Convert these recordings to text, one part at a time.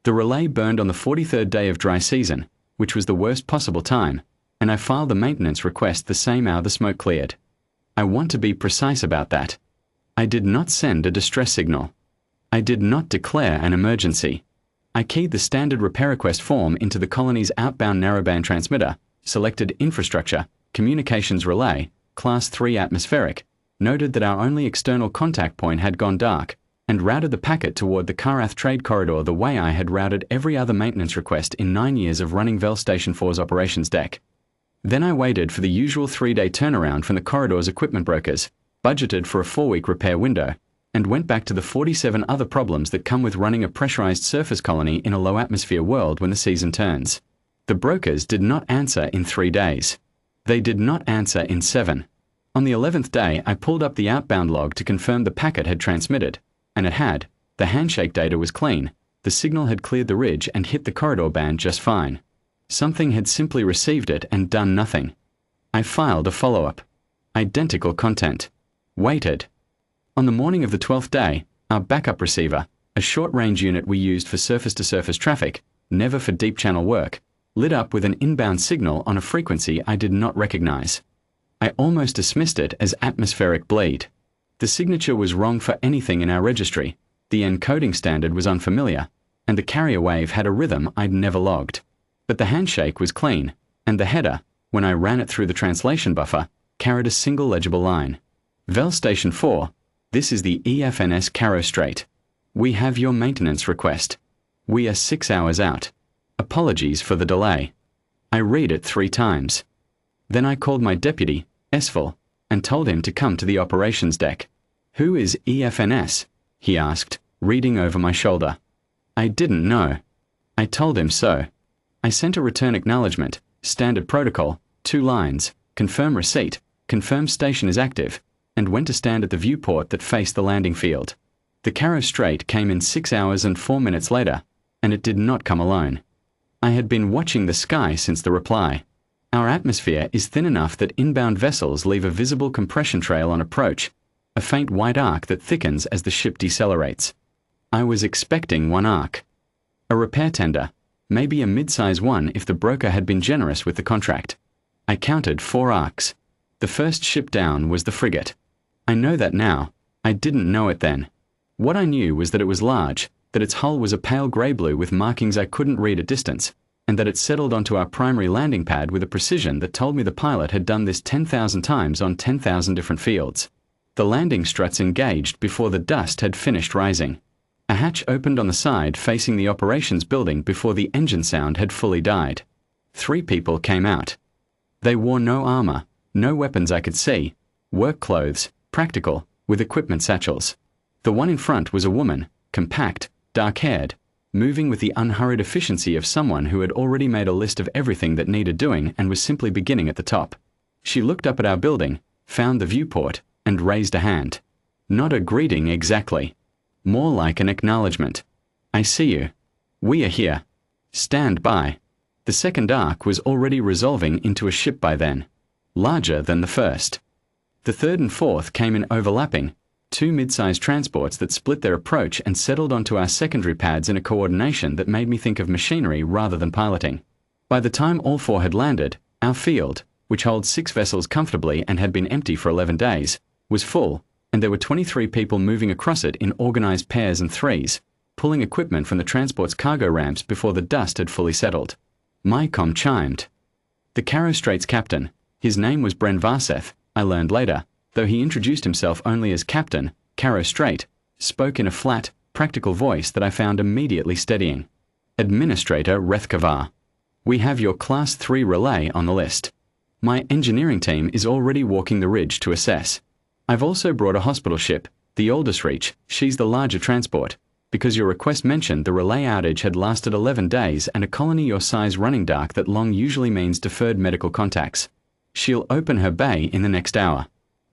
The relay burned on the 43rd day of dry season, which was the worst possible time, and I filed the maintenance request the same hour the smoke cleared. I want to be precise about that. I did not send a distress signal. I did not declare an emergency. I keyed the standard repair request form into the colony's outbound narrowband transmitter, selected Infrastructure, Communications Relay, Class 3 Atmospheric, noted that our only external contact point had gone dark, and routed the packet toward the Karath trade corridor the way I had routed every other maintenance request in 9 years of running Vel Station 4's operations deck. Then I waited for the usual 3-day turnaround from the corridor's equipment brokers, budgeted for a 4-week repair window, and went back to the 47 other problems that come with running a pressurized surface colony in a low-atmosphere world when the season turns. The brokers did not answer in 3 days. They did not answer in 7. On the 11th day, I pulled up the outbound log to confirm the packet had transmitted, and it had. The handshake data was clean. The signal had cleared the ridge and hit the corridor band just fine. Something had simply received it and done nothing. I filed a follow-up. Identical content. Waited. On the morning of the 12th day, our backup receiver, a short-range unit we used for surface-to-surface traffic, never for deep channel work, lit up with an inbound signal on a frequency I did not recognize. I almost dismissed it as atmospheric bleed. The signature was wrong for anything in our registry, the encoding standard was unfamiliar, and the carrier wave had a rhythm I'd never logged. But the handshake was clean, and the header, when I ran it through the translation buffer, carried a single legible line. Vel Station 4, this is the EFNS Caro Strait. We have your maintenance request. We are 6 hours out. Apologies for the delay. I read it 3 times. Then I called my deputy, Esfel, and told him to come to the operations deck. Who is EFNS? He asked, reading over my shoulder. I didn't know. I told him so. I sent a return acknowledgement, standard protocol, 2 lines, confirm receipt, confirm station is active, and went to stand at the viewport that faced the landing field. The Caro Strait came in 6 hours and 4 minutes later, and it did not come alone. I had been watching the sky since the reply. Our atmosphere is thin enough that inbound vessels leave a visible compression trail on approach, a faint white arc that thickens as the ship decelerates. I was expecting one arc. A repair tender, maybe a mid-size one if the broker had been generous with the contract. I counted 4 arcs. The first ship down was the frigate. I know that now. I didn't know it then. What I knew was that it was large, that its hull was a pale grey blue with markings I couldn't read at distance, and that it settled onto our primary landing pad with a precision that told me the pilot had done this 10,000 times on 10,000 different fields. The landing struts engaged before the dust had finished rising. A hatch opened on the side facing the operations building before the engine sound had fully died. 3 people came out. They wore no armor, no weapons I could see, work clothes, practical, with equipment satchels. The one in front was a woman, compact, dark-haired, moving with the unhurried efficiency of someone who had already made a list of everything that needed doing and was simply beginning at the top. She looked up at our building, found the viewport, and raised a hand. Not a greeting exactly. More like an acknowledgement. I see you. We are here. Stand by. The second arc was already resolving into a ship by then, larger than the first. The third and fourth came in overlapping, 2 mid-sized transports that split their approach and settled onto our secondary pads in a coordination that made me think of machinery rather than piloting. By the time all 4 had landed, our field, which holds 6 vessels comfortably and had been empty for 11 days, was full, and there were 23 people moving across it in organized pairs and threes, pulling equipment from the transport's cargo ramps before the dust had fully settled. My comm chimed. The Caro Strait's captain, his name was Bren Varseth, I learned later, though he introduced himself only as Captain, Caro Strait, spoke in a flat, practical voice that I found immediately steadying. Administrator Rethkavar. We have your Class 3 relay on the list. My engineering team is already walking the ridge to assess. I've also brought a hospital ship, the Aldous Reach, she's the larger transport, because your request mentioned the relay outage had lasted 11 days and a colony your size running dark that long usually means deferred medical contacts. She'll open her bay in the next hour.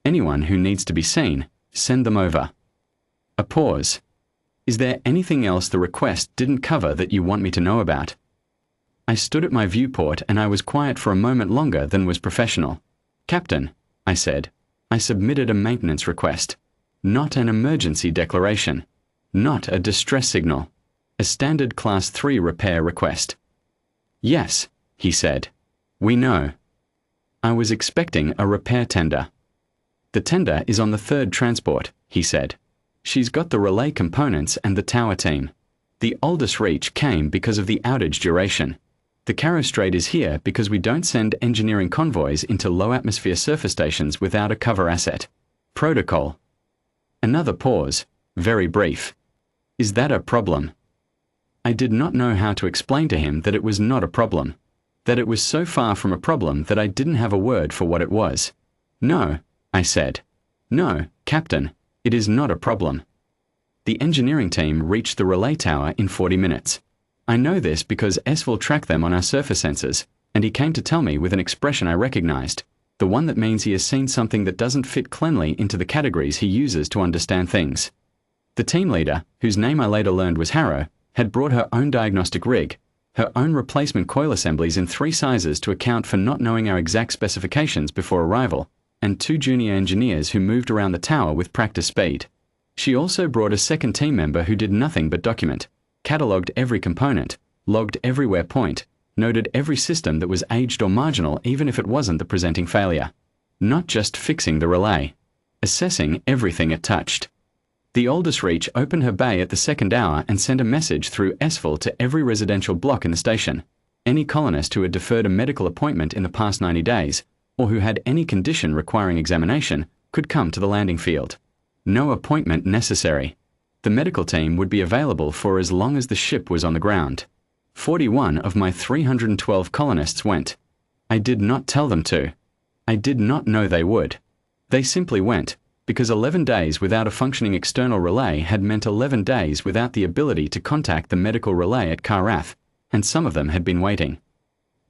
Anyone who needs to be seen, send them over. A pause. Is there anything else the request didn't cover that you want me to know about? I stood at my viewport and I was quiet for a moment longer than was professional. Captain, I said, I submitted a maintenance request. Not an emergency declaration. Not a distress signal. A standard Class 3 repair request. Yes, he said. We know. I was expecting a repair tender. The tender is on the third transport, he said. She's got the relay components and the tower team. The Aldous reach came because of the outage duration. The Carrow Strait is here because we don't send engineering convoys into low-atmosphere surface stations without a cover asset. Protocol. Another pause, very brief. Is that a problem? I did not know how to explain to him that it was not a problem, that it was so far from a problem that I didn't have a word for what it was. No, I said. No, Captain, it is not a problem. The engineering team reached the relay tower in 40 minutes. I know this because S will track them on our surface sensors, and he came to tell me with an expression I recognized, the one that means he has seen something that doesn't fit cleanly into the categories he uses to understand things. The team leader, whose name I later learned was Harrow, had brought her own diagnostic rig, her own replacement coil assemblies in 3 sizes to account for not knowing our exact specifications before arrival, and 2 junior engineers who moved around the tower with practice speed. She also brought a second team member who did nothing but document, catalogued every component, logged every wear point, noted every system that was aged or marginal even if it wasn't the presenting failure. Not just fixing the relay. Assessing everything it touched. The Aldous Reach opened her bay at the second hour and sent a message through SVIL to every residential block in the station. Any colonist who had deferred a medical appointment in the past 90 days, or who had any condition requiring examination, could come to the landing field. No appointment necessary. The medical team would be available for as long as the ship was on the ground. 41 of my 312 colonists went. I did not tell them to. I did not know they would. They simply went, because 11 days without a functioning external relay had meant 11 days without the ability to contact the medical relay at Karath, and some of them had been waiting.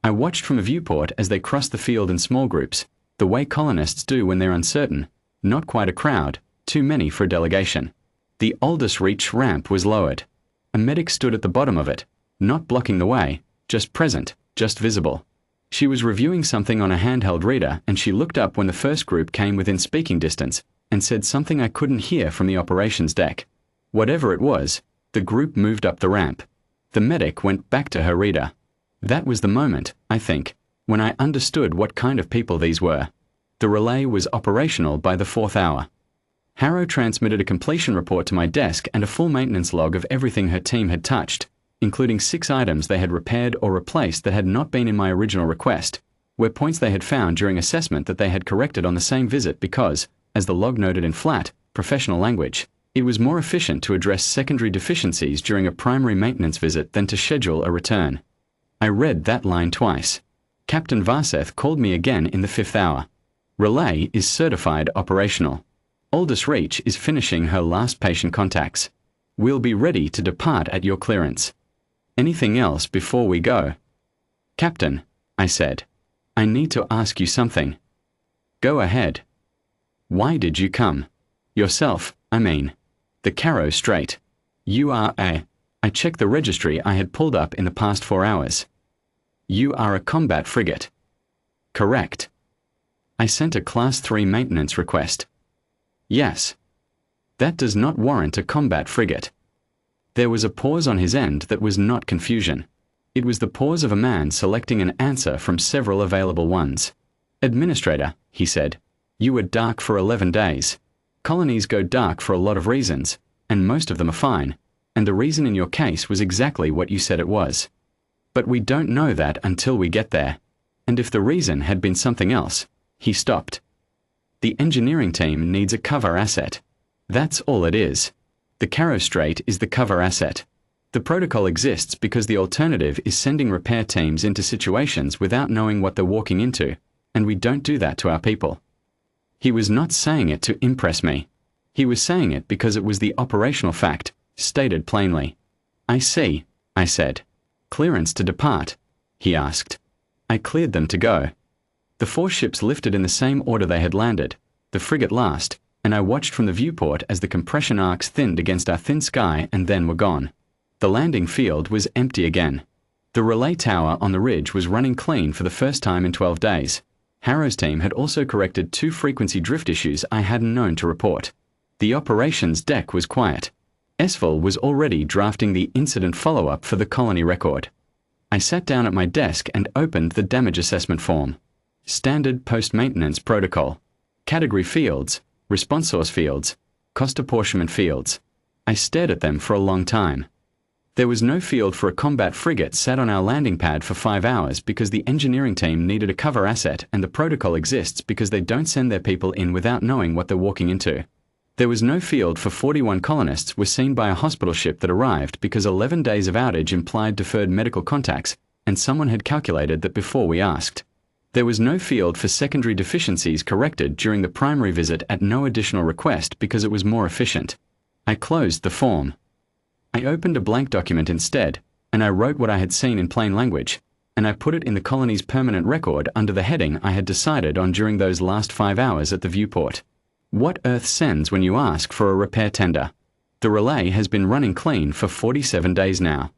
I watched from a viewport as they crossed the field in small groups, the way colonists do when they're uncertain, not quite a crowd, too many for a delegation. The Aldous Reach ramp was lowered. A medic stood at the bottom of it, not blocking the way, just present, just visible. She was reviewing something on a handheld reader and she looked up when the first group came within speaking distance and said something I couldn't hear from the operations deck. Whatever it was, the group moved up the ramp. The medic went back to her reader. That was the moment, I think, when I understood what kind of people these were. The relay was operational by the 4th hour. Harrow transmitted a completion report to my desk and a full maintenance log of everything her team had touched, including 6 items they had repaired or replaced that had not been in my original request, where points they had found during assessment that they had corrected on the same visit because, as the log noted in flat, professional language, it was more efficient to address secondary deficiencies during a primary maintenance visit than to schedule a return. I read that line twice. Captain Varseth called me again in the 5th hour. Relay is certified operational. Aldous Reach is finishing her last patient contacts. We'll be ready to depart at your clearance. Anything else before we go? Captain, I said, I need to ask you something. Go ahead. Why did you come? Yourself, I mean. The Carrow Strait. You are a... I checked the registry I had pulled up in the past 4 hours. You are a combat frigate. Correct. I sent a Class 3 maintenance request. Yes. That does not warrant a combat frigate. There was a pause on his end that was not confusion. It was the pause of a man selecting an answer from several available ones. Administrator, he said, you were dark for 11 days. Colonies go dark for a lot of reasons, and most of them are fine, and the reason in your case was exactly what you said it was. But we don't know that until we get there. And if the reason had been something else, he stopped. The engineering team needs a cover asset. That's all it is. The Carrow Strait is the cover asset. The protocol exists because the alternative is sending repair teams into situations without knowing what they're walking into, and we don't do that to our people. He was not saying it to impress me. He was saying it because it was the operational fact, stated plainly. I see, I said. Clearance to depart? He asked. I cleared them to go. The 4 ships lifted in the same order they had landed, the frigate last, and I watched from the viewport as the compression arcs thinned against our thin sky and then were gone. The landing field was empty again. The relay tower on the ridge was running clean for the first time in 12 days. Harrow's team had also corrected 2 frequency drift issues I hadn't known to report. The operations deck was quiet. Esfel was already drafting the incident follow-up for the colony record. I sat down at my desk and opened the damage assessment form. Standard post-maintenance protocol. Category fields, response source fields, cost apportionment fields. I stared at them for a long time. There was no field for a combat frigate sat on our landing pad for 5 hours because the engineering team needed a cover asset, and the protocol exists because they don't send their people in without knowing what they're walking into. There was no field for 41 colonists were seen by a hospital ship that arrived because 11 days of outage implied deferred medical contacts, and someone had calculated that before we asked. There was no field for secondary deficiencies corrected during the primary visit at no additional request because it was more efficient. I closed the form. I opened a blank document instead, and I wrote what I had seen in plain language, and I put it in the colony's permanent record under the heading I had decided on during those last 5 hours at the viewport. What Earth sends when you ask for a repair tender? The relay has been running clean for 47 days now.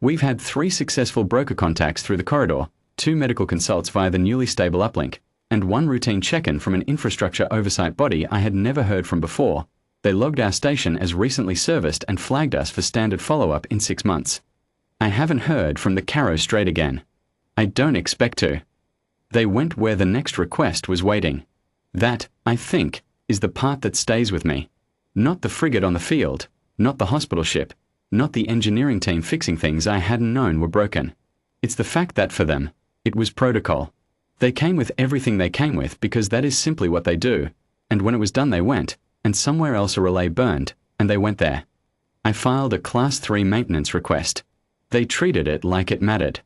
We've had 3 successful broker contacts through the corridor, 2 medical consults via the newly stable uplink, and 1 routine check-in from an infrastructure oversight body I had never heard from before. They logged our station as recently serviced and flagged us for standard follow-up in 6 months. I haven't heard from the Carrow Strait again. I don't expect to. They went where the next request was waiting. That, I think, is the part that stays with me. Not the frigate on the field, not the hospital ship, not the engineering team fixing things I hadn't known were broken. It's the fact that for them, it was protocol. They came with everything they came with because that is simply what they do, and when it was done they went, and somewhere else a relay burned, and they went there. I filed a Class 3 maintenance request. They treated it like it mattered.